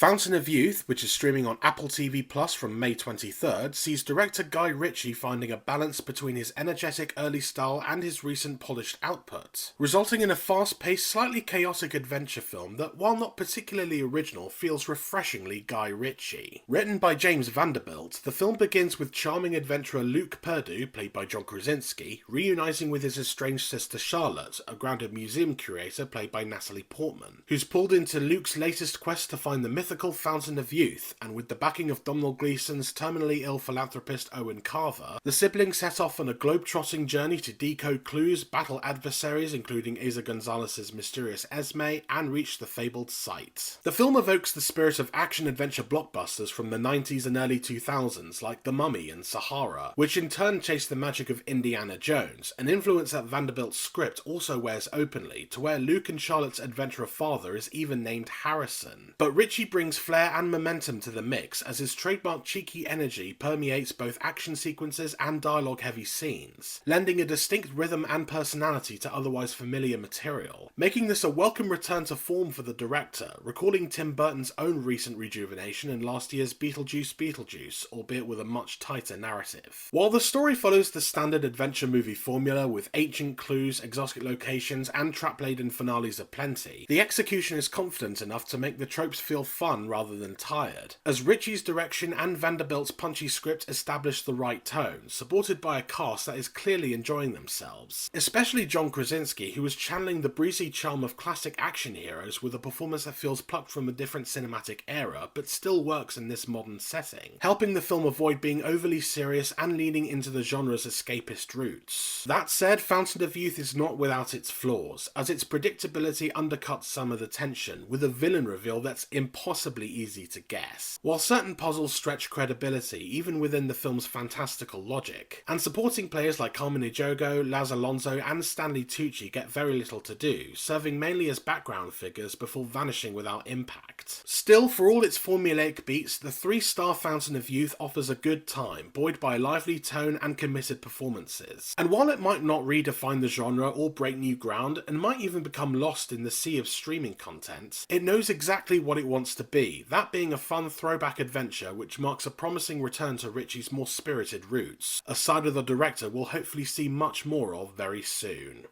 Fountain of Youth, which is streaming on Apple TV Plus from May 23rd, sees director Guy Ritchie finding a balance between his energetic early style and his recent polished output, resulting in a fast-paced, slightly chaotic adventure film that, while not particularly original, feels refreshingly Guy Ritchie. Written by James Vanderbilt, the film begins with charming adventurer Luke Perdue, played by John Krasinski, reuniting with his estranged sister Charlotte, a grounded museum curator played by Natalie Portman, who's pulled into Luke's latest quest to find the mythical Fountain of Youth, and with the backing of Domhnall Gleeson's terminally ill philanthropist Owen Carver, the siblings set off on a globe-trotting journey to decode clues, battle adversaries including Eiza Gonzalez's mysterious Esme, and reach the fabled site. The film evokes the spirit of action-adventure blockbusters from the 90s and early 2000s like The Mummy and Sahara, which in turn chased the magic of Indiana Jones, an influence that Vanderbilt's script also wears openly, to where Luke and Charlotte's adventurer father is even named Harrison. But Ritchie brings flair and momentum to the mix, as his trademark cheeky energy permeates both action sequences and dialogue-heavy scenes, lending a distinct rhythm and personality to otherwise familiar material, making this a welcome return to form for the director, recalling Tim Burton's own recent rejuvenation in last year's Beetlejuice, albeit with a much tighter narrative. While the story follows the standard adventure movie formula with ancient clues, exotic locations, and trap-laden finales aplenty, the execution is confident enough to make the tropes feel fun rather than tired, as Ritchie's direction and Vanderbilt's punchy script establish the right tone, supported by a cast that is clearly enjoying themselves. Especially John Krasinski, who is channeling the breezy charm of classic action heroes with a performance that feels plucked from a different cinematic era, but still works in this modern setting, helping the film avoid being overly serious and leaning into the genre's escapist roots. That said, Fountain of Youth is not without its flaws, as its predictability undercuts some of the tension, with a villain reveal that's impossibly easy to guess, while certain puzzles stretch credibility even within the film's fantastical logic, and supporting players like Carmen Ejogo, Laz Alonso and Stanley Tucci get very little to do, serving mainly as background figures before vanishing without impact. Still, for all its formulaic beats, the 3-star Fountain of Youth offers a good time, buoyed by a lively tone and committed performances. And while it might not redefine the genre or break new ground, and might even become lost in the sea of streaming content, it knows exactly what it wants to be, that being a fun throwback adventure which marks a promising return to Ritchie's more spirited roots, a side of the director we'll hopefully see much more of very soon.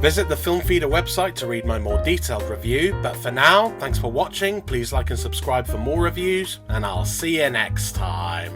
Visit the Film Feeder website to read my more detailed review, but for now, thanks for watching, please like and subscribe for more reviews, and I'll see you next time.